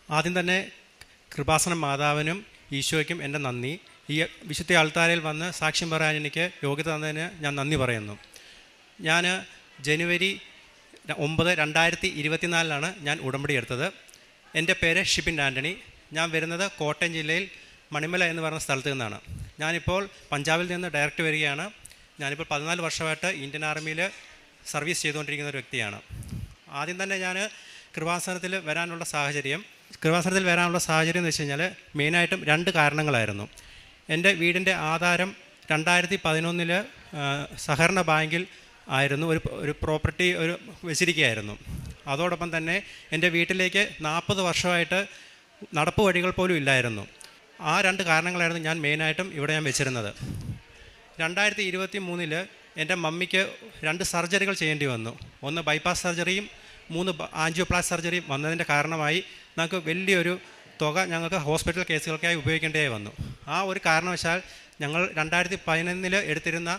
ആദ്യം തന്നെ കൃപാസനം മാതാവിനും ഈശോയ്ക്കും എൻ്റെ നന്ദി. ഈ വിശുദ്ധ ആൾത്താരയിൽ വന്ന് സാക്ഷ്യം പറയാൻ എനിക്ക് യോഗ്യത തന്നതിന് ഞാൻ നന്ദി പറയുന്നു. ഞാൻ ജനുവരി 9, 2024 ഞാൻ ഉടമ്പടി എടുത്തത്. എൻ്റെ പേര് ഷിബിൻ ആൻ്റണി. ഞാൻ വരുന്നത് കോട്ടയം ജില്ലയിൽ മണിമല എന്ന് പറയുന്ന സ്ഥലത്ത് നിന്നാണ്. ഞാനിപ്പോൾ പഞ്ചാബിൽ നിന്ന് ഡയറക്റ്റ് വരികയാണ്. ഞാനിപ്പോൾ 14 വർഷമായിട്ട് ഇന്ത്യൻ ആർമിയിൽ സർവീസ് ചെയ്തുകൊണ്ടിരിക്കുന്ന ഒരു വ്യക്തിയാണ്. ആദ്യം തന്നെ ഞാൻ കൃപാസനത്തിൽ വരാനുള്ള സാഹചര്യം എന്ന് വെച്ച് കഴിഞ്ഞാൽ മെയിനായിട്ടും 2 കാരണങ്ങളായിരുന്നു. എൻ്റെ വീടിൻ്റെ ആധാരം 2011 സഹകരണ ബാങ്കിൽ ആയിരുന്നു ഒരു പ്രോപ്പർട്ടി വെച്ചിരിക്കുകയായിരുന്നു. അതോടൊപ്പം തന്നെ എൻ്റെ വീട്ടിലേക്ക് 40 വർഷമായിട്ട് നടപ്പ് വഴികൾ പോലും ഇല്ലായിരുന്നു. ആ 2 കാരണങ്ങളായിരുന്നു ഞാൻ മെയിനായിട്ടും ഇവിടെ ഞാൻ വെച്ചിരുന്നത്. 2023 എൻ്റെ മമ്മിക്ക് 2 സർജറികൾ ചെയ്യേണ്ടി വന്നു. 1 ബൈപ്പാസ് സർജറിയും 3 ആൻജിയോപ്ലാസ്റ്റി സർജറിയും വന്നതിൻ്റെ കാരണമായി ഞങ്ങൾക്ക് വലിയൊരു തുക ഞങ്ങൾക്ക് ഹോസ്പിറ്റൽ കേസുകൾക്കായി ഉപയോഗിക്കേണ്ടതായി വന്നു. ആ ഒരു കാരണവശാൽ ഞങ്ങൾ 2011 എടുത്തിരുന്ന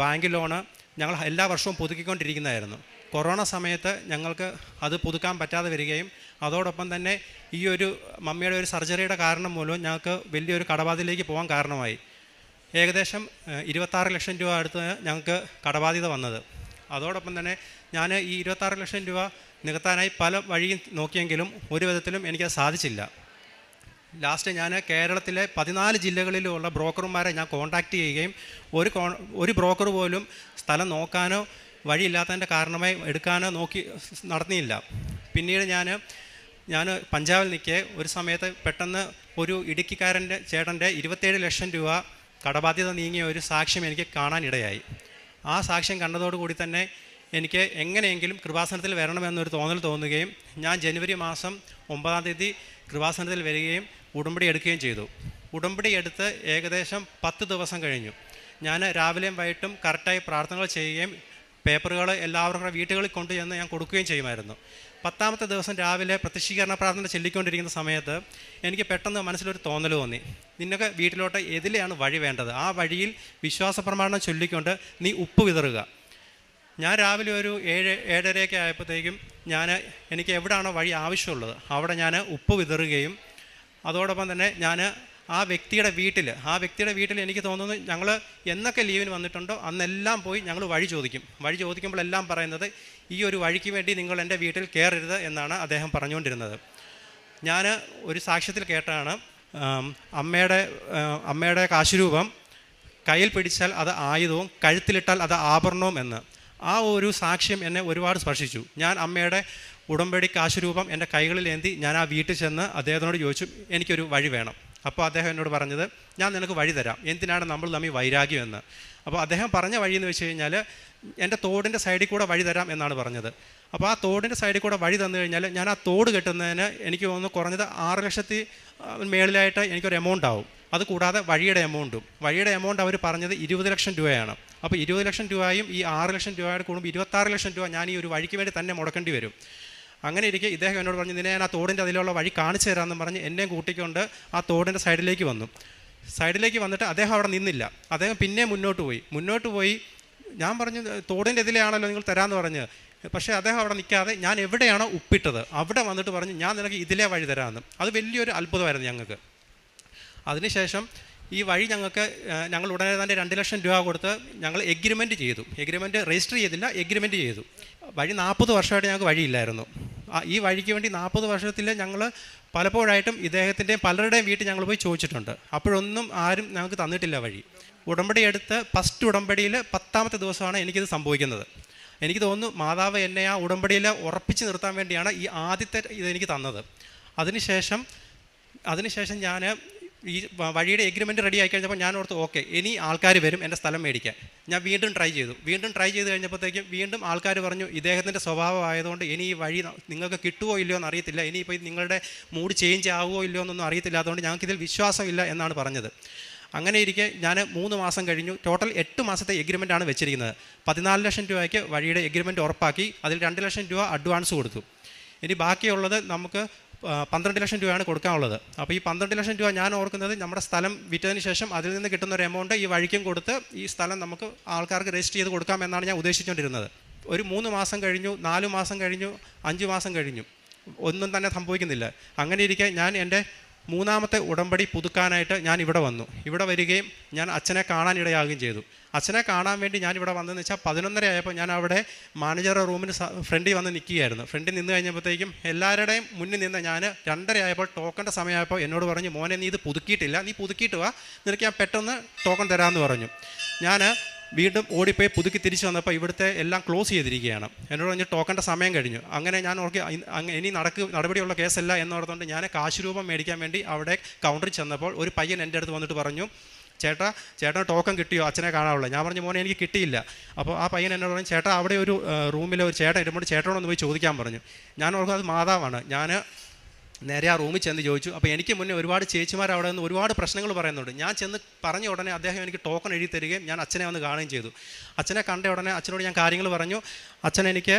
ബാങ്ക് ലോണ് ഞങ്ങൾ എല്ലാ വർഷവും പുതുക്കിക്കൊണ്ടിരിക്കുന്നതായിരുന്നു. കൊറോണ സമയത്ത് ഞങ്ങൾക്ക് അത് പുതുക്കാൻ പറ്റാതെ വരികയും അതോടൊപ്പം തന്നെ ഈ ഒരു മമ്മിയുടെ ഒരു സർജറിയുടെ കാരണം മൂലം ഞങ്ങൾക്ക് വലിയൊരു കടബാധ്യതയിലേക്ക് പോകാൻ കാരണമായി. ഏകദേശം 26 ലക്ഷം രൂപ അടുത്ത് ഞങ്ങൾക്ക് കടബാധ്യത വന്നത്. അതോടൊപ്പം തന്നെ ഞാൻ ഈ 26 ലക്ഷം രൂപ നികത്താനായി പല വഴിയും നോക്കിയെങ്കിലും ഒരു വിധത്തിലും എനിക്കത് സാധിച്ചില്ല. ലാസ്റ്റ് ഞാൻ കേരളത്തിലെ 14 ജില്ലകളിലുള്ള ബ്രോക്കർമാരെ ഞാൻ കോൺടാക്റ്റ് ചെയ്യുകയും ഒരു ബ്രോക്കർ പോലും സ്ഥലം നോക്കാനോ വഴിയില്ലാത്തതിൻ്റെ കാരണമായി എടുക്കാനോ നടത്തിയില്ല. പിന്നീട് ഞാൻ പഞ്ചാബിൽ നിൽക്കെ ഒരു സമയത്ത് പെട്ടെന്ന് ഒരു ഇടുക്കിക്കാരൻ്റെ ചേട്ടൻ്റെ 27 ലക്ഷം രൂപ കടബാധ്യത നീങ്ങിയ ഒരു സാക്ഷ്യം എനിക്ക് കാണാനിടയായി. ആ സാക്ഷ്യം കണ്ടതോടുകൂടി തന്നെ എനിക്ക് എങ്ങനെയെങ്കിലും കൃപാസനത്തിൽ വരണമെന്നൊരു തോന്നുകയും ഞാൻ ജനുവരി മാസം 9-ാം തീയതി കൃപാസനത്തിൽ വരികയും ഉടമ്പടി എടുക്കുകയും ചെയ്തു. ഉടമ്പടി എടുത്ത് ഏകദേശം 10 ദിവസം കഴിഞ്ഞു. ഞാൻ രാവിലെയും വൈകിട്ടും കറക്റ്റായി പ്രാർത്ഥനകൾ ചെയ്യുകയും പേപ്പറുകൾ എല്ലാവർക്കും വീട്ടുകളിൽ കൊണ്ടുചെന്ന് ഞാൻ കൊടുക്കുകയും ചെയ്യുമായിരുന്നു. 10ാമത്തെ ദിവസം രാവിലെ പ്രത്യക്ഷീകരണ പ്രാർത്ഥന ചൊല്ലിക്കൊണ്ടിരിക്കുന്ന സമയത്ത് എനിക്ക് പെട്ടെന്ന് മനസ്സിലൊരു തോന്നൽ തോന്നി. നിന്നൊക്കെ വീട്ടിലോട്ട് എതിലെയാണ് വഴി വേണ്ടത്, ആ വഴിയിൽ വിശ്വാസ പ്രമാണം ചൊല്ലിക്കൊണ്ട് നീ ഉപ്പ് വിതറുക. ഞാൻ രാവിലെ ഒരു 7-7:30 ആയപ്പോഴത്തേക്കും എനിക്ക് എവിടെയാണോ വഴി ആവശ്യമുള്ളത് അവിടെ ഞാൻ ഉപ്പ് വിതറുകയും അതോടൊപ്പം തന്നെ ഞാൻ ആ വ്യക്തിയുടെ വീട്ടിൽ എനിക്ക് തോന്നുന്നു ഞങ്ങൾ എന്നൊക്കെ ലീവിന് വന്നിട്ടുണ്ടോ അന്നെല്ലാം പോയി ഞങ്ങൾ വഴി ചോദിക്കുമ്പോഴെല്ലാം പറയുന്നത് ഈ ഒരു വഴിക്ക് വേണ്ടി നിങ്ങൾ എൻ്റെ വീട്ടിൽ കയറരുത് എന്നാണ് അദ്ദേഹം പറഞ്ഞുകൊണ്ടിരുന്നത്. ഞാൻ ഒരു സാക്ഷ്യത്തിൽ കേട്ടാണ് അമ്മയുടെ കാശുരൂപം കയ്യിൽ പിടിച്ചാൽ അത് ആയുധവും കഴുത്തിലിട്ടാൽ അത് ആഭരണവും എന്ന്. ആ ഒരു സാക്ഷ്യം എന്നെ ഒരുപാട് സ്പർശിച്ചു. ഞാൻ അമ്മയുടെ ഉടമ്പടി കാശുരൂപം എൻ്റെ കൈകളിൽ ഏന്തി ഞാൻ ആ വീട്ടിൽ ചെന്ന് അദ്ദേഹത്തിനോട് ചോദിച്ചു എനിക്കൊരു വഴി വേണം. അപ്പോൾ അദ്ദേഹം എന്നോട് പറഞ്ഞത് ഞാൻ നിനക്ക് വഴി തരാം, എന്തിനാണ് നമ്മൾ തമ്മിൽ വൈരാഗ്യം എന്ന്. അപ്പോൾ അദ്ദേഹം പറഞ്ഞ വഴി എന്ന് വെച്ച് കഴിഞ്ഞാൽ എൻ്റെ തോടിൻ്റെ സൈഡിൽ കൂടെ വഴി തരാം എന്നാണ് പറഞ്ഞത്. അപ്പോൾ ആ തോടിൻ്റെ സൈഡിൽ കൂടെ വഴി തന്നു കഴിഞ്ഞാൽ ഞാൻ ആ തോട് കെട്ടുന്നതിന് എനിക്ക് തോന്നുന്നു കുറഞ്ഞത് 6 ലക്ഷത്തി മേളിലായിട്ട് എനിക്കൊരു എമൗണ്ട് ആവും. അതുകൂടാതെ വഴിയുടെ എമൗണ്ട് അവർ പറഞ്ഞത് 20 ലക്ഷം രൂപയാണ്. അപ്പോൾ 20 ലക്ഷം രൂപയും ഈ 6 ലക്ഷം രൂപയുടെ കൂടുമ്പോൾ 26 ലക്ഷം രൂപ ഞാൻ ഈ ഒരു വഴിക്ക് വേണ്ടി തന്നെ മുടക്കേണ്ടി വരും. അങ്ങനെ ഇരിക്കെ ഇദ്ദേഹം എന്നോട് പറഞ്ഞു നിന്നെ ഞാൻ ആ തോടിൻ്റെ അതിലുള്ള വഴി കാണിച്ചു തരാമെന്ന് പറഞ്ഞ് എന്നെയും കൂട്ടിക്കൊണ്ട് ആ തോടിൻ്റെ സൈഡിലേക്ക് വന്നിട്ട് അദ്ദേഹം അവിടെ നിന്നില്ല. അദ്ദേഹം പിന്നെ മുന്നോട്ട് പോയി ഞാൻ പറഞ്ഞു തോടിൻ്റെ ഇതിലെയാണല്ലോ നിങ്ങൾ തരാമെന്ന് പറഞ്ഞ്. പക്ഷേ അദ്ദേഹം അവിടെ നിൽക്കാതെ ഞാൻ എവിടെയാണോ ഉപ്പിട്ടത് അവിടെ വന്നിട്ട് പറഞ്ഞു ഞാൻ നിനക്ക് ഇതിലേ വഴി തരാമെന്ന്. അത് വലിയൊരു അത്ഭുതമായിരുന്നു ഞങ്ങൾക്ക്. അതിനുശേഷം ഈ വഴി ഞങ്ങൾ ഉടനെ തന്നെ 2 ലക്ഷം രൂപ കൊടുത്ത് ഞങ്ങൾ എഗ്രിമെൻറ്റ് രജിസ്റ്റർ ചെയ്തില്ല, എഗ്രിമെൻറ്റ് ചെയ്തു. വഴി 40 വർഷമായിട്ട് ഞങ്ങൾക്ക് വഴിയില്ലായിരുന്നു. ഈ വഴിക്ക് വേണ്ടി 40 വർഷത്തിൽ ഞങ്ങൾ പലപ്പോഴായിട്ടും ഇദ്ദേഹത്തിൻ്റെയും പലരുടെയും വീട്ടിൽ ഞങ്ങൾ പോയി ചോദിച്ചിട്ടുണ്ട്. അപ്പോഴൊന്നും ആരും ഞങ്ങൾക്ക് തന്നിട്ടില്ല വഴി. ഉടമ്പടി എടുത്ത് ഫസ്റ്റ് ഉടമ്പടിയിൽ 10ാമത്തെ ദിവസമാണ് എനിക്കിത് സംഭവിക്കുന്നത്. എനിക്ക് തോന്നുന്നു മാതാവ് എന്നെ ആ ഉടമ്പടിയിൽ ഉറപ്പിച്ച് നിർത്താൻ വേണ്ടിയാണ് ഈ ആദ്യത്തെ ഇതെനിക്ക് തന്നത്. അതിനുശേഷം ഞാൻ ഈ വഴിയുടെ എഗ്രിമെൻറ്റ് റെഡി ആയി കഴിഞ്ഞപ്പോൾ ഞാൻ ഓർത്ത് ഓക്കെ ഇനി ആൾക്കാർ വരും എൻ്റെ സ്ഥലം മേടിക്കാൻ. ഞാൻ വീണ്ടും ട്രൈ ചെയ്ത് കഴിഞ്ഞപ്പോഴത്തേക്കും വീണ്ടും ആൾക്കാർ പറഞ്ഞു ഇദ്ദേഹത്തിൻ്റെ സ്വഭാവം ആയതുകൊണ്ട് ഇനി ഈ വഴി നിങ്ങൾക്ക് കിട്ടുമോ ഇല്ലയോ എന്ന് അറിയത്തില്ല, ഇനിയിപ്പോൾ നിങ്ങളുടെ മൂഡ് ചേഞ്ച് ആവുമോ ഇല്ലയോ എന്നൊന്നും അറിയത്തില്ല, അതുകൊണ്ട് ഞങ്ങൾക്കിതിൽ വിശ്വാസമില്ല എന്നാണ് പറഞ്ഞത്. അങ്ങനെ ഇരിക്കെ ഞാൻ 3 മാസം കഴിഞ്ഞു. ടോട്ടൽ 8 മാസത്തെ എഗ്രിമെൻറ്റാണ് വെച്ചിരിക്കുന്നത്. 14 ലക്ഷം രൂപയ്ക്ക് വഴിയുടെ എഗ്രിമെൻറ്റ് ഉറപ്പാക്കി അതിൽ 2 ലക്ഷം രൂപ അഡ്വാൻസ് കൊടുത്തു. ഇനി ബാക്കിയുള്ളത് നമുക്ക് 12 ലക്ഷം രൂപയാണ് കൊടുക്കാനുള്ളത്. അപ്പോൾ ഈ 12 ലക്ഷം രൂപ ഞാൻ ഓർക്കുന്നത് നമ്മുടെ സ്ഥലം വിറ്റതിന് ശേഷം അതിൽ നിന്ന് കിട്ടുന്ന ഒരു എമൗണ്ട് ഈ വഴിക്കും കൊടുത്ത് ഈ സ്ഥലം നമുക്ക് ആൾക്കാർക്ക് രജിസ്റ്റർ ചെയ്ത് കൊടുക്കാമെന്നാണ് ഞാൻ ഉദ്ദേശിച്ചുകൊണ്ടിരുന്നത്. ഒരു 3 മാസം കഴിഞ്ഞു, 4 മാസം കഴിഞ്ഞു, 5 മാസം കഴിഞ്ഞു. ഒന്നും തന്നെ സംഭവിക്കുന്നില്ല. അങ്ങനെ ഇരിക്കെ ഞാൻ എൻ്റെ മൂന്നാമത്തെ ഉടമ്പടി പുതുക്കാനായിട്ട് ഞാൻ ഇവിടെ വന്നു. ഇവിടെ വരികയും ഞാൻ അച്ഛനെ കാണാനിടയാകുകയും ചെയ്തു. അച്ഛനെ കാണാൻ വേണ്ടി ഞാൻ ഇവിടെ വന്നതെന്ന് വെച്ചാൽ 11:30 ആയപ്പോൾ ഞാൻ അവിടെ മാനേജറുടെ റൂമിന് ഫ്രണ്ടിൽ വന്ന് നിൽക്കുകയായിരുന്നു. ഫ്രണ്ടിൽ നിന്ന് കഴിഞ്ഞപ്പോഴത്തേക്കും എല്ലാവരുടെയും മുന്നിൽ നിന്ന് ഞാൻ 2:30 ആയപ്പോൾ ടോക്കൻ്റെ സമയമായപ്പോൾ എന്നോട് പറഞ്ഞു, മോനെ നീ ഇത് പുതുക്കിയിട്ടില്ല, നീ പുതുക്കിയിട്ട് വാ, നിനക്ക് ഞാൻ പെട്ടെന്ന് ടോക്കൺ തരാമെന്ന് പറഞ്ഞു. ഞാൻ വീണ്ടും ഓടിപ്പോയി പുതുക്കി തിരിച്ചു വന്നപ്പോൾ ഇവിടുത്തെ എല്ലാം ക്ലോസ് ചെയ്തിരിക്കുകയാണ്. എന്നോട് പറഞ്ഞ് ടോക്കൻ്റെ സമയം കഴിഞ്ഞു. അങ്ങനെ ഞാൻ ഓർക്കി ഇനി നടപടിയുള്ള കേസല്ല എന്നോർത്തുകൊണ്ട് ഞാൻ കാശ് രൂപം മേടിക്കാൻ വേണ്ടി അവിടെ കൗണ്ടറിൽ ചെന്നപ്പോൾ ഒരു പയ്യൻ എൻ്റെ അടുത്ത് വന്നിട്ട് പറഞ്ഞു, ചേട്ടന് ടോക്കൺ കിട്ടിയോ, അച്ഛനെ കാണാനുള്ള? ഞാൻ പറഞ്ഞു, മോനെ എനിക്ക് കിട്ടിയില്ല. അപ്പോൾ ആ പയ്യൻ എന്നോട് പറഞ്ഞു, ചേട്ടാ അവിടെ ഒരു റൂമിൽ ഒരു ചേട്ടൻ ഇരുമ്പോൾ ചേട്ടനോടൊന്ന് പോയി ചോദിക്കാൻ പറഞ്ഞു. ഞാൻ ഓർക്കും അത് മാതാവാണ്. ഞാൻ നേരെ ആ റൂമിൽ ചെന്ന് ചോദിച്ചു. അപ്പോൾ എനിക്ക് മുന്നേ ഒരുപാട് ചേച്ചിമാർ അവിടെ നിന്ന് ഒരുപാട് പ്രശ്നങ്ങൾ പറയുന്നുണ്ട്. ഞാൻ ചെന്ന് പറഞ്ഞ ഉടനെ അദ്ദേഹം എനിക്ക് ടോക്കൺ എഴുതി തരികയും ഞാൻ അച്ഛനെ വന്ന് കാണുകയും ചെയ്തു. അച്ഛനെ കണ്ട ഉടനെ അച്ഛനോട് ഞാൻ കാര്യങ്ങൾ പറഞ്ഞു. അച്ഛൻ എനിക്ക്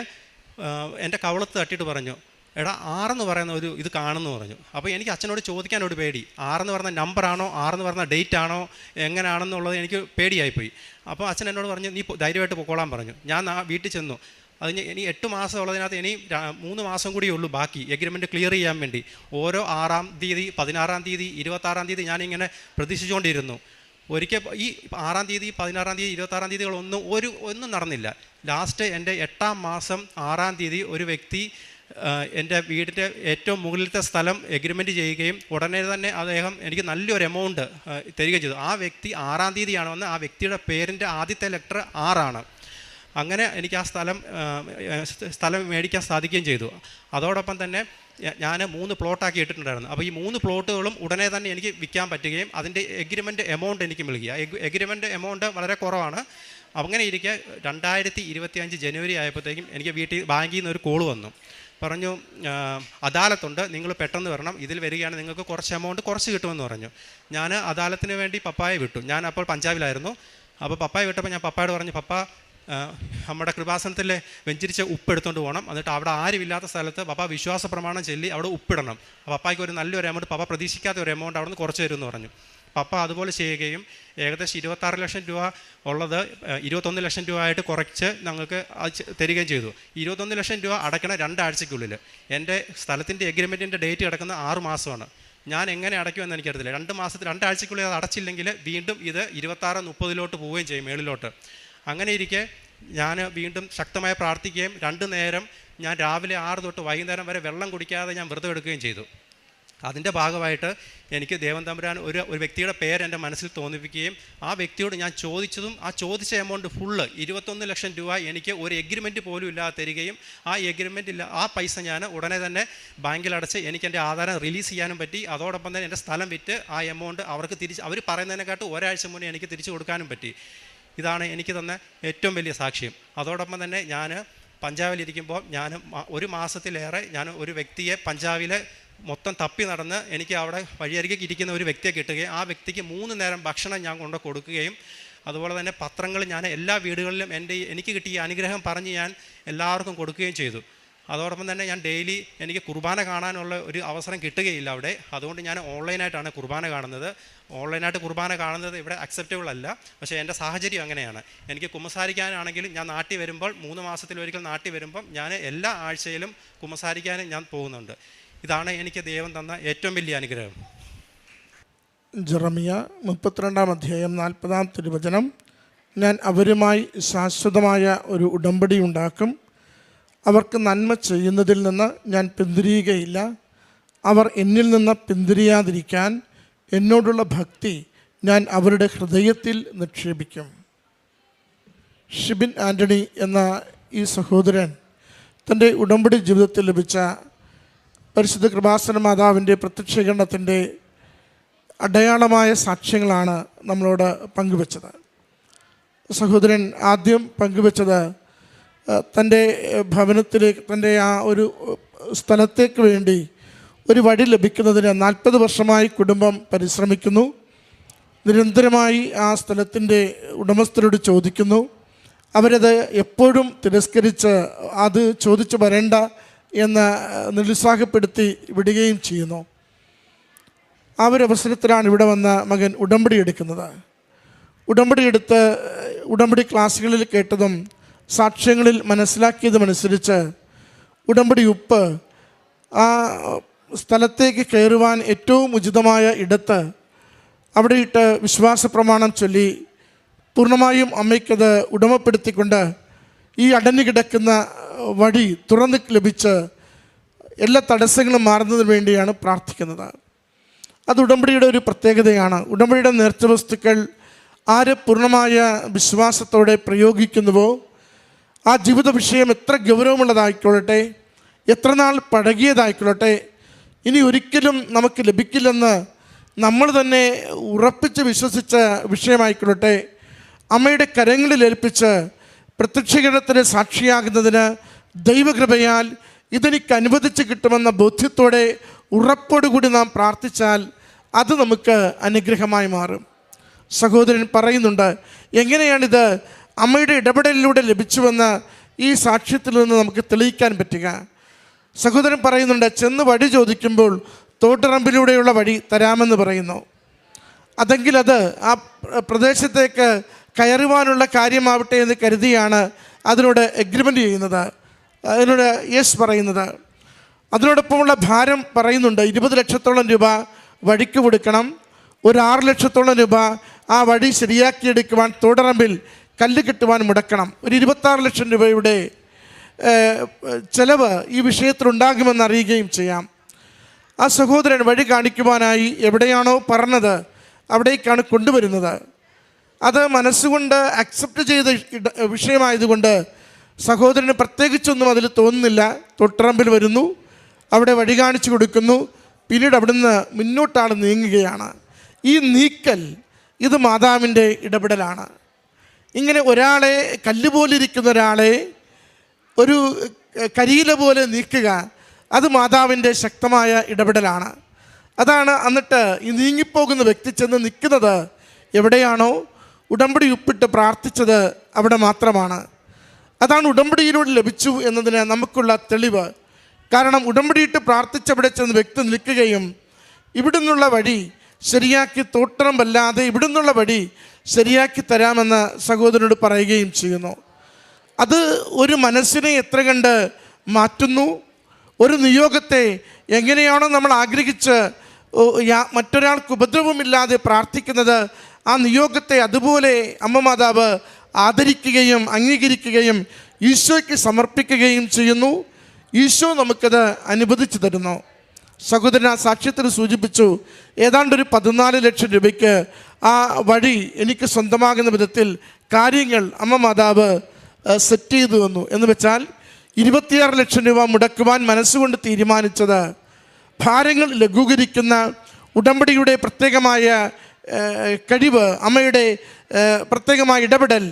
എൻ്റെ കവളത്ത് തട്ടിയിട്ട് പറഞ്ഞു, എടാ 6 എന്ന് പറയുന്ന ഒരു ഇത് കാണുമെന്ന് പറഞ്ഞു. അപ്പോൾ എനിക്ക് അച്ഛനോട് ചോദിക്കാനോട് പേടി. 6 എന്ന് പറയുന്ന നമ്പറാണോ 6 എന്ന് പറയുന്ന ഡേറ്റ് ആണോ എങ്ങനെയാണെന്നുള്ളത് എനിക്ക് പേടിയായിപ്പോയി. അപ്പോൾ അച്ഛൻ എന്നോട് പറഞ്ഞു, നീ ധൈര്യമായിട്ട് പൊക്കോളാൻ പറഞ്ഞു. ഞാൻ വീട്ടിൽ ചെന്നു. അതിന് ഇനി 8 മാസം ഉള്ളതിനകത്ത് ഇനി 3 മാസം കൂടിയേ ഉള്ളൂ ബാക്കി എഗ്രിമെൻറ്റ് ക്ലിയർ ചെയ്യാൻ വേണ്ടി. ഓരോ 6-ാം തീയതി, 16-ാം തീയതി, 26-ാം തീയതി ഞാനിങ്ങനെ പ്രതീക്ഷിച്ചുകൊണ്ടിരുന്നു. ഒരിക്കൽ ഈ 6-ാം തീയതി, 16-ാം തീയതി, 26-ാം തീയതികളൊന്നും നടന്നില്ല. ലാസ്റ്റ് എൻ്റെ 8-ാം മാസം 6-ാം തീയതി ഒരു വ്യക്തി എൻ്റെ വീടിൻ്റെ ഏറ്റവും മുകളിലത്തെ സ്ഥലം എഗ്രിമെൻറ്റ് ചെയ്യുകയും ഉടനെ തന്നെ അദ്ദേഹം എനിക്ക് നല്ലൊരു എമൗണ്ട് തരികയും ചെയ്തു. ആ വ്യക്തി 6-ാം തീയതിയാണ് വന്ന്. ആ വ്യക്തിയുടെ പേരിൻ്റെ ആദ്യത്തെ ലെറ്റർ 6 അങ്ങനെ എനിക്ക് ആ സ്ഥലം മേടിക്കാൻ സാധിക്കുകയും ചെയ്തു. അതോടൊപ്പം തന്നെ ഞാൻ 3 പ്ലോട്ടാക്കി ഇട്ടിട്ടുണ്ടായിരുന്നു. അപ്പോൾ ഈ 3 പ്ലോട്ടുകളും ഉടനെ തന്നെ എനിക്ക് വിൽക്കാൻ പറ്റുകയും അതിൻ്റെ എഗ്രിമെൻറ്റ് എമൗണ്ട് എനിക്ക് നൽകി. എഗ്രിമെൻറ്റ് എമൗണ്ട് വളരെ കുറവാണ്. അങ്ങനെ ഇരിക്കെ 2025 ജനുവരി ആയപ്പോഴത്തേക്കും എനിക്ക് ബാങ്കിൽ നിന്ന് ഒരു കോൾ വന്നു. പറഞ്ഞു, അദാലത്തുണ്ട്, നിങ്ങൾ പെട്ടെന്ന് വരണം, ഇതിൽ വരികയാണ് നിങ്ങൾക്ക് കുറച്ച് എമൗണ്ട് കുറച്ച് കിട്ടുമെന്ന് പറഞ്ഞു. ഞാൻ അദാലത്തിന് വേണ്ടി പപ്പായെ വിട്ടു. ഞാൻ അപ്പോൾ പഞ്ചാബിലായിരുന്നു. അപ്പോൾ പപ്പായെ വിട്ടപ്പോൾ ഞാൻ പപ്പായോട് പറഞ്ഞു, പപ്പ നമ്മുടെ കൃപാസനത്തിലെ വെഞ്ചരിച്ച ഉപ്പ് എടുത്തുകൊണ്ട് പോകണം, എന്നിട്ട് അവിടെ ആരുമില്ലാത്ത സ്ഥലത്ത് പപ്പ വിശ്വാസ പ്രമാണം ചൊല്ലി അവിടെ ഉപ്പിടണം. പപ്പായ്ക്ക് ഒരു നല്ലൊരു എമൗണ്ട്, പപ്പ പ്രതീക്ഷിക്കാത്ത ഒരു എമൗണ്ട് അവിടെ നിന്ന് കുറച്ച് തരുമെന്ന് പറഞ്ഞു. പപ്പ അതുപോലെ ചെയ്യുകയും ഏകദേശം 26 ലക്ഷം രൂപ ഉള്ളത് 21 ലക്ഷം രൂപ ആയിട്ട് കുറച്ച് ഞങ്ങൾക്ക് തരികയും ചെയ്തു. 21 ലക്ഷം രൂപ അടയ്ക്കണം 2 ആഴ്ചയ്ക്കുള്ളിൽ. എൻ്റെ സ്ഥലത്തിൻ്റെ എഗ്രിമെൻറ്റിൻ്റെ ഡേറ്റ് കിടക്കുന്ന 6 മാസമാണ്. ഞാൻ എങ്ങനെ അടയ്ക്കുമെന്ന് എനിക്കറിയില്ല. 2 ആഴ്ചയ്ക്കുള്ളിൽ അത് അടച്ചില്ലെങ്കിൽ വീണ്ടും ഇത് 26-30 പോവുകയും ചെയ്യും മേളിലോട്ട്. അങ്ങനെ ഇരിക്കെ ഞാൻ വീണ്ടും ശക്തമായി പ്രാർത്ഥിക്കുകയും 2 നേരം ഞാൻ രാവിലെ 6 തൊട്ട് വൈകുന്നേരം വരെ വെള്ളം കുടിക്കാതെ ഞാൻ വ്രതം എടുക്കുകയും ചെയ്തു. അതിൻ്റെ ഭാഗമായിട്ട് എനിക്ക് ദേവൻ തമ്പുരാൻ ഒരു വ്യക്തിയുടെ പേര് എൻ്റെ മനസ്സിൽ തോന്നിപ്പിക്കുകയും ആ വ്യക്തിയോട് ഞാൻ ചോദിച്ചതും ആ ചോദിച്ച എമൗണ്ട് ഫുള്ള് 21 ലക്ഷം രൂപ എനിക്ക് ഒരു എഗ്രിമെൻറ്റ് പോലും ഇല്ലാതെ തരികയും ആ പൈസ ഞാൻ ഉടനെ തന്നെ ബാങ്കിൽ അടച്ച് എനിക്ക് എൻ്റെ ആധാരം റിലീസ് ചെയ്യാനും പറ്റി. അതോടൊപ്പം തന്നെ എൻ്റെ സ്ഥലം വിറ്റ് ആ എമൗണ്ട് അവർക്ക് അവർ പറയുന്നതിനെക്കാട്ടും ഒരാഴ്ച മുന്നേ എനിക്ക് തിരിച്ചു കൊടുക്കാനും പറ്റി. ഇതാണ് എനിക്ക് തന്ന ഏറ്റവും വലിയ സാക്ഷ്യം. അതോടൊപ്പം തന്നെ ഞാൻ പഞ്ചാബിലിരിക്കുമ്പോൾ ഞാൻ 1 മാസത്തിലേറെ ഞാൻ ഒരു വ്യക്തിയെ പഞ്ചാബിലെ മൊത്തം തപ്പി നടന്ന് എനിക്ക് അവിടെ വഴിയരികെ ഇരിക്കുന്ന ഒരു വ്യക്തിയെ കിട്ടുകയും ആ വ്യക്തിക്ക് 3 നേരം ഭക്ഷണം ഞാൻ കൊണ്ട് കൊടുക്കുകയും അതുപോലെ തന്നെ പത്രങ്ങൾ ഞാൻ എല്ലാ വീടുകളിലും എനിക്ക് കിട്ടിയ അനുഗ്രഹം പറഞ്ഞ് ഞാൻ എല്ലാവർക്കും കൊടുക്കുകയും ചെയ്തു. അതോടൊപ്പം തന്നെ ഞാൻ ഡെയിലി എനിക്ക് കുർബാന കാണാനുള്ള ഒരു അവസരം കിട്ടുകയില്ല അവിടെ. അതുകൊണ്ട് ഞാൻ ഓൺലൈനായിട്ടാണ് കുർബാന കാണുന്നത്. ഓൺലൈനായിട്ട് കുർബാന കാണുന്നത് ഇവിടെ അക്സെപ്റ്റബിൾ അല്ല. പക്ഷേ എൻ്റെ സാഹചര്യം അങ്ങനെയാണ്. എനിക്ക് കുമ്പസാരിക്കാനാണെങ്കിലും ഞാൻ നാട്ടിൽ വരുമ്പോൾ 3 മാസത്തിലൊരിക്കൽ നാട്ടിൽ വരുമ്പം ഞാൻ എല്ലാ ആഴ്ചയിലും കുമ്പസാരിക്കാനും ഞാൻ പോകുന്നുണ്ട്. ഇതാണ് എനിക്ക് ദൈവം തന്ന ഏറ്റവും വലിയ അനുഗ്രഹം. ജെറമിയ 32-ാം അധ്യായം 40-ാം തിരുവചനം. ഞാൻ അവരുമായി ശാശ്വതമായ ഒരു ഉടമ്പടി ഉണ്ടാക്കും. അവർക്ക് നന്മ ചെയ്യുന്നതിൽ നിന്ന് ഞാൻ പിന്തിരിയുകയില്ല. അവർ എന്നിൽ നിന്ന് പിന്തിരിയാതിരിക്കാൻ എന്നോടുള്ള ഭക്തി ഞാൻ അവരുടെ ഹൃദയത്തിൽ നിക്ഷേപിക്കും. ഷിബിൻ ആൻ്റണി എന്ന ഈ സഹോദരൻ തൻ്റെ ഉടമ്പടി ജീവിതത്തിൽ ലഭിച്ച പരിശുദ്ധ കൃപാസന മാതാവിൻ്റെ പ്രത്യക്ഷീകരണത്തിൻ്റെ അടയാളമായ സാക്ഷ്യങ്ങളാണ് നമ്മളോട് പങ്കുവച്ചത്. സഹോദരൻ ആദ്യം പങ്കുവച്ചത് തൻ്റെ ഭവനത്തിലേക്ക്, തൻ്റെ ആ ഒരു സ്ഥലത്തേക്ക് വേണ്ടി ഒരു വഴി ലഭിക്കുന്നതിന് 40 വർഷമായി കുടുംബം പരിശ്രമിക്കുന്നു. നിരന്തരമായി ആ സ്ഥലത്തിൻ്റെ ഉടമസ്ഥരോട് ചോദിക്കുന്നു. അവരത് എപ്പോഴും തിരസ്കരിച്ച് അത് ചോദിച്ചു വരേണ്ട എന്ന് നിരുത്സാഹപ്പെടുത്തി വിടുകയും ചെയ്യുന്നു. ആ ഒരു അവസരത്തിലാണ് ഇവിടെ വന്ന മകൻ ഉടമ്പടി എടുക്കുന്നത്. ഉടമ്പടി ഉടമ്പടി ക്ലാസ്സുകളിൽ കേട്ടതും സാക്ഷ്യങ്ങളിൽ മനസ്സിലാക്കിയതുമനുസരിച്ച് ഉടമ്പടി ഉപ്പ് ആ സ്ഥലത്തേക്ക് കയറുവാൻ ഏറ്റവും ഉചിതമായ ഇടത്ത് അവിടെ ഇട്ട് വിശ്വാസ പ്രമാണം ചൊല്ലി പൂർണ്ണമായും അമ്മയ്ക്കത് ഉടമപ്പെടുത്തിക്കൊണ്ട് ഈ അടഞ്ഞു കിടക്കുന്ന വഴി തുറന്ന് ലഭിച്ച് എല്ലാ തടസ്സങ്ങളും മാറുന്നതിന് വേണ്ടിയാണ് പ്രാർത്ഥിക്കുന്നത്. അത് ഉടമ്പടിയുടെ ഒരു പ്രത്യേകതയാണ്. ഉടമ്പടിയുടെ നേർച്ച വസ്തുക്കൾ ആര് പൂർണ്ണമായ വിശ്വാസത്തോടെ പ്രയോഗിക്കുന്നുവോ ആ ജീവിത വിഷയം എത്ര ഗൗരവമുള്ളതായിക്കൊള്ളട്ടെ, എത്ര നാൾ പഴകിയതായിക്കൊള്ളട്ടെ, ഇനി ഒരിക്കലും നമുക്ക് ലഭിക്കില്ലെന്ന് നമ്മൾ തന്നെ ഉറപ്പിച്ച് വിശ്വസിച്ച വിഷയമായിക്കൊള്ളട്ടെ, അമ്മയുടെ കരങ്ങളിൽ ഏൽപ്പിച്ച് പ്രത്യക്ഷീകരണത്തിന് സാക്ഷിയാകുന്നതിന് ദൈവകൃപയാൽ ഇതെനിക്ക് അനുവദിച്ച് കിട്ടുമെന്ന ബോധ്യത്തോടെ ഉറപ്പോടുകൂടി നാം പ്രാർത്ഥിച്ചാൽ അത് നമുക്ക് അനുഗ്രഹമായി മാറും. സഹോദരൻ പറയുന്നുണ്ട്, എങ്ങനെയാണിത് അമ്മയുടെ ഇടപെടലിലൂടെ ലഭിച്ചുവെന്ന് ഈ സാക്ഷ്യത്തിൽ നിന്ന് നമുക്ക് തെളിയിക്കാൻ പറ്റുക. സഹോദരൻ പറയുന്നുണ്ട്, ചെന്ന് വഴി ചോദിക്കുമ്പോൾ തോട്ടിറമ്പിലൂടെയുള്ള വഴി തരാമെന്ന് പറയുന്നു. അതെങ്കിൽ അത് ആ പ്രദേശത്തേക്ക് കയറുവാനുള്ള കാര്യമാവട്ടെ എന്ന് കരുതിയാണ് അതിനോട് എഗ്രിമെൻ്റ് ചെയ്യുന്നത്, അതിനോട് യെസ് പറയുന്നത്. അതിനോടൊപ്പമുള്ള ഭാരം പറയുന്നുണ്ട്, 20 ലക്ഷത്തോളം രൂപ വഴിക്ക് കൊടുക്കണം, ഒരു 6 ലക്ഷത്തോളം രൂപ ആ വഴി ശരിയാക്കിയെടുക്കുവാൻ തോടറമ്പിൽ കല്ല് കെട്ടുവാൻ മുടക്കണം. ഒരു 26 ലക്ഷം രൂപയുടെ ചെലവ് ഈ വിഷയത്തിലുണ്ടാകുമെന്ന് അറിയുകയും ചെയ്യാം. ആ സഹോദരൻ വഴി കാണിക്കുവാനായി എവിടെയാണോ പറഞ്ഞത് അവിടേക്കാണ് കൊണ്ടുവരുന്നത്. അത് മനസ്സുകൊണ്ട് അക്സെപ്റ്റ് ചെയ്ത വിഷയമായതുകൊണ്ട് സഹോദരന് പ്രത്യേകിച്ചൊന്നും അതിൽ തോന്നുന്നില്ല. തൊട്ടറമ്പിൽ വരുന്നു, അവിടെ വഴി കാണിച്ചു കൊടുക്കുന്നു, പിന്നീട് അവിടുന്ന് മുന്നോട്ടാണ് നീങ്ങുകയാണ്. ഈ നീക്കൽ ഇത് മാതാവിൻ്റെ ഇടപെടലാണ്. ഇങ്ങനെ ഒരാളെ കല്ലുപോലിരിക്കുന്ന ഒരാളെ ഒരു കരിയില പോലെ നീക്കുക, അത് മാതാവിൻ്റെ ശക്തമായ ഇടപെടലാണ്. അതാണ്. എന്നിട്ട് ഈ നീങ്ങിപ്പോകുന്ന വ്യക്തി ചെന്ന് നിൽക്കുന്നത് എവിടെയാണോ ഉടമ്പടി ഉപ്പിട്ട് പ്രാർത്ഥിച്ചത് അവിടെ മാത്രമാണ്. അതാണ് ഉടമ്പടിയിലൂടെ ലഭിച്ചു എന്നതിന് നമുക്കുള്ള തെളിവ്. കാരണം ഉടമ്പടിയിട്ട് പ്രാർത്ഥിച്ചവിടെ ചെന്ന് വ്യക്തി നിൽക്കുകയും ഇവിടെ നിന്നുള്ള വഴി ശരിയാക്കി തോട്ടറമ്പല്ലാതെ ഇവിടെ നിന്നുള്ള വഴി ശരിയാക്കി തരാമെന്ന് സഹോദരനോട് പറയുകയും ചെയ്യുന്നു. അത് ഒരു മനസ്സിനെ എത്ര കണ്ട് മാറ്റുന്നു. ഒരു നിയോഗത്തെ എങ്ങനെയാണോ നമ്മൾ ആഗ്രഹിച്ച് മറ്റൊരാൾക്ക് ഉപദ്രവമില്ലാതെ പ്രാർത്ഥിക്കുന്നത്, ആ നിയോഗത്തെ അതുപോലെ അമ്മ മാതാവ് ആദരിക്കുകയും അംഗീകരിക്കുകയും ഈശോയ്ക്ക് സമർപ്പിക്കുകയും ചെയ്യുന്നു. ഈശോ നമുക്കത് അനുവദിച്ചു തരുന്നു. സഹോദരൻ ആ സാക്ഷ്യത്തിൽ സൂചിപ്പിച്ചു, ഏതാണ്ടൊരു 14 ലക്ഷം രൂപയ്ക്ക് ആ വഴി എനിക്ക് സ്വന്തമാകുന്ന വിധത്തിൽ കാര്യങ്ങൾ അമ്മ മാതാവ് സെറ്റ് ചെയ്തു വന്നു. എന്ന് വെച്ചാൽ 26 ലക്ഷം രൂപ മുടക്കുവാൻ മനസ്സുകൊണ്ട് തീരുമാനിച്ചത് ഭാരങ്ങൾ ലഘൂകരിക്കുന്ന ഉടമ്പടിയുടെ പ്രത്യേകമായ കഴിവ്, അമ്മയുടെ പ്രത്യേകമായ ഇടപെടൽ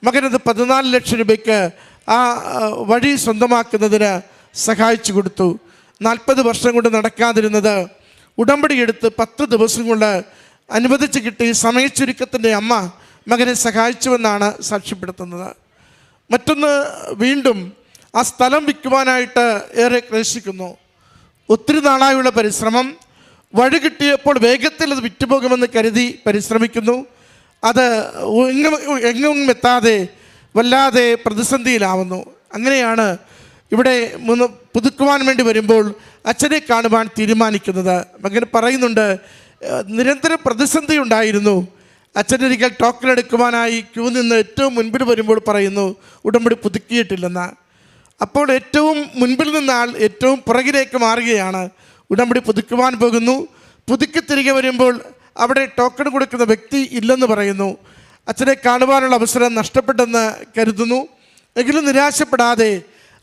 മകനത് 14 ലക്ഷം രൂപയ്ക്ക് ആ വഴി സ്വന്തമാക്കുന്നതിന് സഹായിച്ചു കൊടുത്തു. 40 വർഷം കൊണ്ട് നടക്കാതിരുന്നത് ഉടമ്പടി എടുത്ത് 10 ദിവസം കൊണ്ട് അനുവദിച്ച് കിട്ടി. സമയച്ചുരുക്കത്തിൻ്റെ അമ്മ മകനെ സഹായിച്ചുവെന്നാണ് സാക്ഷ്യപ്പെടുത്തുന്നത്. മറ്റൊന്ന്, വീണ്ടും ആ സ്ഥലം വിൽക്കുവാനായിട്ട് ഏറെ ക്ലേശിക്കുന്നു. ഒത്തിരി നാളായുള്ള പരിശ്രമം, വഴി കിട്ടിയപ്പോൾ വേഗത്തിൽ അത് വിറ്റുപോകുമെന്ന് കരുതി പരിശ്രമിക്കുന്നു. അത് എങ്ങും എത്താതെ വല്ലാതെ പ്രതിസന്ധിയിലാവുന്നു. അങ്ങനെയാണ് ഇവിടെ പുതുക്കുവാൻ വേണ്ടി വരുമ്പോൾ അച്ഛനെ കാണുവാൻ തീരുമാനിക്കുന്നത്. മകൻ പറയുന്നുണ്ട്, നിരന്തരം പ്രതിസന്ധി ഉണ്ടായിരുന്നു. അച്ഛനൊരിക്കൽ ടോക്കൺ എടുക്കുവാനായി ക്യൂ നിന്ന് ഏറ്റവും മുൻപിൽ വരുമ്പോൾ പറയുന്നു ഉടമ്പടി പുതുക്കിയിട്ടില്ലെന്ന്. അപ്പോൾ ഏറ്റവും മുൻപിൽ നിന്ന ആൾ ഏറ്റവും പുറകിലേക്ക് മാറുകയാണ്. ഉടമ്പടി പുതുക്കുവാൻ പോകുന്നു. പുതുക്കി തിരികെ വരുമ്പോൾ അവിടെ ടോക്കൺ കൊടുക്കുന്ന വ്യക്തി ഇല്ലെന്ന് പറയുന്നു. അച്ഛനെ കാണുവാനുള്ള അവസരം നഷ്ടപ്പെട്ടെന്ന് കരുതുന്നു. എങ്കിലും നിരാശപ്പെടാതെ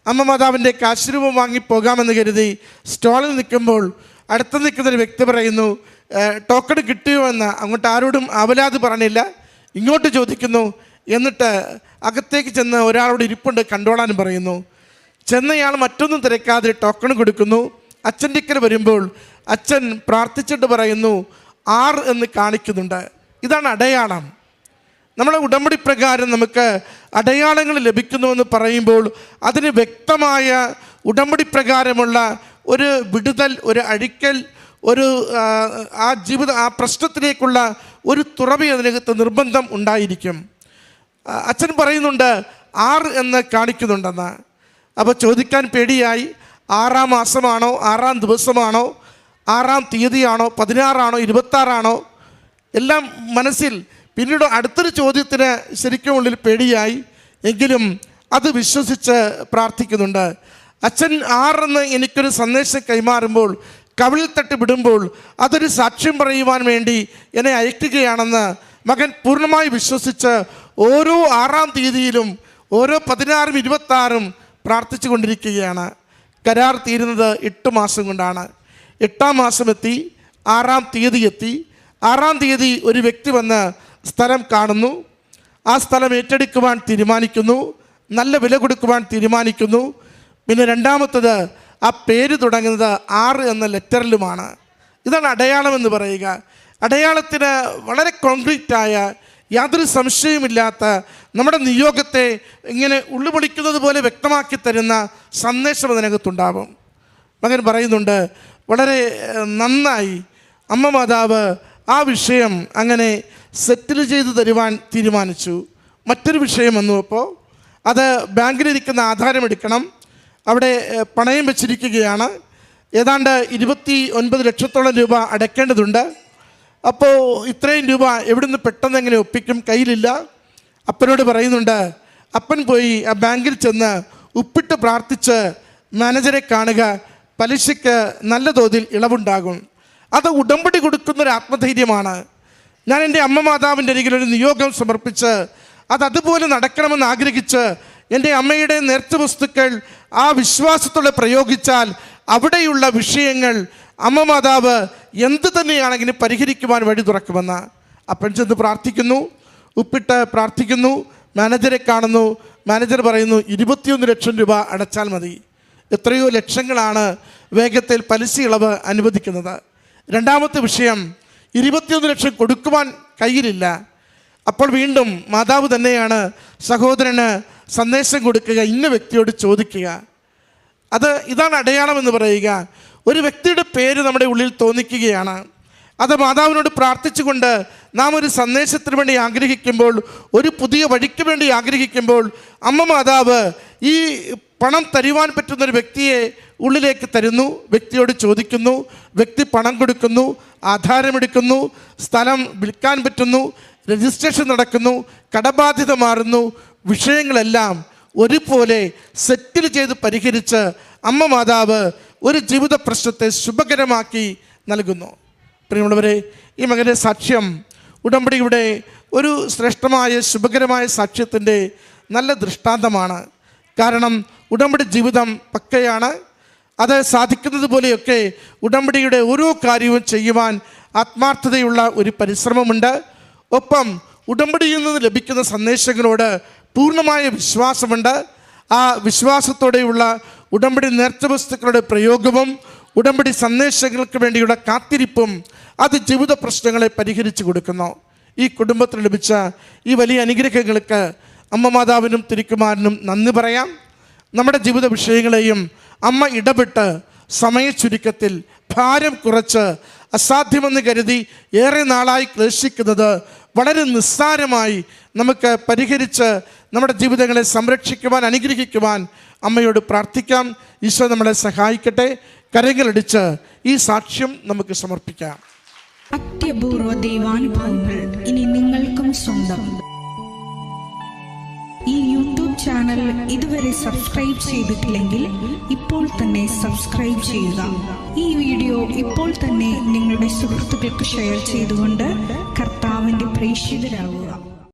അമ്മ മാതാവിൻ്റെ കാശുരൂപം വാങ്ങിപ്പോകാമെന്ന് കരുതി സ്റ്റോളിൽ നിൽക്കുമ്പോൾ അടുത്ത് നിൽക്കുന്നൊരു വ്യക്തി പറയുന്നു, ടോക്കൺ കിട്ടിയോ എന്ന്. അങ്ങോട്ട് ആരോടും അവലാത് പറഞ്ഞില്ല, ഇങ്ങോട്ട് ചോദിക്കുന്നു. എന്നിട്ട് അകത്തേക്ക് ചെന്ന് ഒരാളോട് ഇരിപ്പുണ്ട് കണ്ടോളാൻ പറയുന്നു. ചെന്നയാൾ മറ്റൊന്നും തിരക്കാതെ ടോക്കൺ കൊടുക്കുന്നു. അച്ഛൻ്റെ ഇക്കൽ വരുമ്പോൾ അച്ഛൻ പ്രാർത്ഥിച്ചിട്ട് പറയുന്നു 6 എന്ന് കാണിക്കുന്നുണ്ട്. ഇതാണ് അടയാളം. നമ്മുടെ ഉടമ്പടി പ്രകാരം നമുക്ക് അടയാളങ്ങൾ ലഭിക്കുന്നുവെന്ന് പറയുമ്പോൾ അതിന് വ്യക്തമായ ഉടമ്പടി പ്രകാരമുള്ള ഒരു വിടുതൽ, ഒരു അഴിക്കൽ, ഒരു ആ പ്രശ്നത്തിലേക്കുള്ള ഒരു തുറവി അതിനകത്ത് നിർബന്ധം ഉണ്ടായിരിക്കും. അച്ഛൻ പറയുന്നുണ്ട് 6 എന്ന് കാണിക്കുന്നുണ്ടെന്ന്. അപ്പോൾ ചോദിക്കാൻ പേടിയായി 6-ാം മാസമാണോ, 6-ാം ദിവസമാണോ, 6-ാം തീയതിയാണോ, 16-ആണോ, 26-ആണോ, എല്ലാം മനസ്സിൽ. പിന്നീട് അടുത്തൊരു ചോദ്യത്തിന് ശരിക്കും ഉള്ളിൽ പേടിയായി, എങ്കിലും അത് വിശ്വസിച്ച് പ്രാർത്ഥിക്കുന്നുണ്ട്. അച്ഛൻ 6 എനിക്കൊരു സന്ദേശം കൈമാറുമ്പോൾ, കവിളിൽ തട്ടി വിടുമ്പോൾ അതൊരു സാക്ഷ്യം പറയുവാൻ വേണ്ടി എന്നെ അയക്കുകയാണെന്ന് മകൻ പൂർണ്ണമായി വിശ്വസിച്ച് ഓരോ 6-ാം തീയതിയിലും ഓരോ 16-ഉം 26-ഉം പ്രാർത്ഥിച്ചു കൊണ്ടിരിക്കുകയാണ്. കരാർ തീരുന്നത് 8 മാസം കൊണ്ടാണ്. 8-ാം മാസം എത്തി, 6-ാം തീയതി എത്തി. 6-ാം തീയതി ഒരു വ്യക്തി വന്ന് സ്ഥലം കാണുന്നു. ആ സ്ഥലം ഏറ്റെടുക്കുവാൻ തീരുമാനിക്കുന്നു, നല്ല വില കൊടുക്കുവാൻ തീരുമാനിക്കുന്നു. പിന്നെ രണ്ടാമത്തത്, ആ പേര് തുടങ്ങുന്നത് 6 എന്ന ലെറ്ററിലുമാണ്. ഇതാണ് അടയാളം എന്ന് പറയുക. അടയാളത്തിന് വളരെ കോൺക്രീറ്റായ, യാതൊരു സംശയവുമില്ലാത്ത, നമ്മുടെ നിയോഗത്തെ ഇങ്ങനെ ഉള്ളുപൊളിക്കുന്നത് പോലെ വ്യക്തമാക്കി തരുന്ന സന്ദേശം അതിനകത്തുണ്ടാവും. മകൻ പറയുന്നുണ്ട്, വളരെ നന്നായി അമ്മ മാതാവ് ആ വിഷയം അങ്ങനെ സെറ്റിൽ ചെയ്ത് തരുവാൻ തീരുമാനിച്ചു. മറ്റൊരു വിഷയം വന്നു. അപ്പോൾ അത് ബാങ്കിലിരിക്കുന്ന ആധാരം എടുക്കണം, അവിടെ പണയം വെച്ചിരിക്കുകയാണ്. ഏതാണ്ട് 29 ലക്ഷത്തോളം രൂപ അടയ്ക്കേണ്ടതുണ്ട്. അപ്പോൾ ഇത്രയും രൂപ എവിടുന്ന് പെട്ടെന്ന് എങ്ങനെ ഒപ്പിക്കും, കയ്യിലില്ല. അപ്പനോട് പറയുന്നുണ്ട്. അപ്പൻ പോയി ആ ബാങ്കിൽ ചെന്ന് ഉപ്പിട്ട് പ്രാർത്ഥിച്ച് മാനേജരെ കാണുക, പലിശയ്ക്ക് നല്ല തോതിൽ ഇളവുണ്ടാകും. അത് ഉടമ്പടി കൊടുക്കുന്നൊരു ആത്മധൈര്യമാണ്. ഞാൻ എൻ്റെ അമ്മ മാതാവിൻ്റെ അരികിൽ ഒരു നിയോഗം സമർപ്പിച്ച് അതുപോലെ നടക്കണമെന്ന് ആഗ്രഹിച്ച് എൻ്റെ അമ്മയുടെ നേർച്ച വസ്തുക്കൾ ആ വിശ്വാസത്തോടെ പ്രയോഗിച്ചാൽ അവിടെയുള്ള വിഷയങ്ങൾ അമ്മ മാതാവ് എന്ത് തന്നെയാണെങ്കിലും പരിഹരിക്കുവാൻ വഴി തുറക്കുമെന്ന്. അപ്പൻ ചെന്ന് പ്രാർത്ഥിക്കുന്നു, ഉപ്പിട്ട് പ്രാർത്ഥിക്കുന്നു, മാനേജരെ കാണുന്നു. മാനേജർ പറയുന്നു 21 ലക്ഷം രൂപ അടച്ചാൽ മതി. എത്രയോ ലക്ഷങ്ങളാണ് വേഗത്തിൽ പലിശ ഇളവ് അനുവദിക്കുന്നത്. രണ്ടാമത്തെ വിഷയം, 21 ലക്ഷം കൊടുക്കുവാൻ കയ്യിലില്ല. അപ്പോൾ വീണ്ടും മാതാവ് തന്നെയാണ് സഹോദരന് സന്ദേശം കൊടുക്കുക, ഇന്ന വ്യക്തിയോട് ചോദിക്കുക. ഇതാണ് അടയാളമെന്ന് പറയുക. ഒരു വ്യക്തിയുടെ പേര് നമ്മുടെ ഉള്ളിൽ തോന്നിക്കുകയാണ്. അത് മാതാവിനോട് പ്രാർത്ഥിച്ചുകൊണ്ട് നാം ഒരു സന്ദേശത്തിന് വേണ്ടി ആഗ്രഹിക്കുമ്പോൾ, ഒരു പുതിയ വഴിക്ക് വേണ്ടി ആഗ്രഹിക്കുമ്പോൾ, അമ്മ മാതാവ് ഈ പണം തരുവാൻ പറ്റുന്നൊരു വ്യക്തിയെ ഉള്ളിലേക്ക് തരുന്നു. വ്യക്തിയോട് ചോദിക്കുന്നു, വ്യക്തി പണം കൊടുക്കുന്നു, ആധാരമെടുക്കുന്നു, സ്ഥലം വിൽക്കാൻ പറ്റുന്നു, രജിസ്ട്രേഷൻ നടക്കുന്നു, കടബാധ്യത മാറുന്നു. വിഷയങ്ങളെല്ലാം ഒരുപോലെ സെറ്റിൽ ചെയ്ത് പരിഹരിച്ച് അമ്മ മാതാവ് ഒരു ജീവിത പ്രശ്നത്തെ ശുഭകരമാക്കി നൽകുന്നു. പ്രിയമുള്ളവരെ, ഈ മകൻ്റെ സാക്ഷ്യം ഉടമ്പടിയുടെ ഒരു ശ്രേഷ്ഠമായ ശുഭകരമായ സാക്ഷ്യത്തിൻ്റെ നല്ല ദൃഷ്ടാന്തമാണ്. കാരണം ഉടമ്പടി ജീവിതം പക്കയാണ്. അത് സാധിക്കുന്നത് പോലെയൊക്കെ ഉടമ്പടിയുടെ ഓരോ കാര്യവും ചെയ്യുവാൻ ആത്മാർത്ഥതയുള്ള ഒരു പരിശ്രമമുണ്ട്. ഒപ്പം ഉടമ്പടിയിൽ നിന്ന് ലഭിക്കുന്ന സന്ദേശങ്ങളോട് പൂർണ്ണമായ വിശ്വാസമുണ്ട്. ആ വിശ്വാസത്തോടെയുള്ള ഉടമ്പടി നേർച്ച വസ്തുക്കളുടെ പ്രയോഗവും ഉടമ്പടി സന്ദേശങ്ങൾക്ക് വേണ്ടിയുള്ള കാത്തിരിപ്പും അത് ജീവിത പ്രശ്നങ്ങളെ പരിഹരിച്ചു കൊടുക്കുന്നു. ഈ കുടുംബത്തിന് ലഭിച്ച ഈ വലിയ അനുഗ്രഹങ്ങൾക്ക് അമ്മ മാതാവിനും തിരുക്കുമാരനും നന്ദി പറയാം. നമ്മുടെ ജീവിത വിഷയങ്ങളെയും അമ്മ ഇടപെട്ട് സമയച്ചുരുക്കത്തിൽ ഭാരം കുറച്ച് അസാധ്യമെന്ന് കരുതി ഏറെ നാളായി ക്ലേശിക്കുന്നത് വളരെ നിസ്സാരമായി നമുക്ക് പരിഹരിച്ച് നമ്മുടെ ജീവിതങ്ങളെ സംരക്ഷിക്കുവാൻ, അനുഗ്രഹിക്കുവാൻ അമ്മയോട് പ്രാർത്ഥിക്കാം. ഈശോ നമ്മളെ സഹായിക്കട്ടെ. കരങ്ങളടിച്ച് ഈ സാക്ഷ്യം നമുക്ക് സമർപ്പിക്കാം. അത്യപൂർവ ദൈവാനുഭവങ്ങൾ ഇനി നിങ്ങൾക്കും സ്വന്തം. ഈ യൂട്യൂബ് ചാനൽ ഇതുവരെ സബ്സ്ക്രൈബ് ചെയ്തിട്ടില്ലെങ്കിൽ ഇപ്പോൾ തന്നെ സബ്സ്ക്രൈബ് ചെയ്യുക. ഈ വീഡിയോ ഇപ്പോൾ തന്നെ നിങ്ങളുടെ സുഹൃത്തുക്കൾക്ക് ഷെയർ ചെയ്തുകൊണ്ട് കർത്താവിൻ്റെ പ്രേക്ഷിതരാകുക.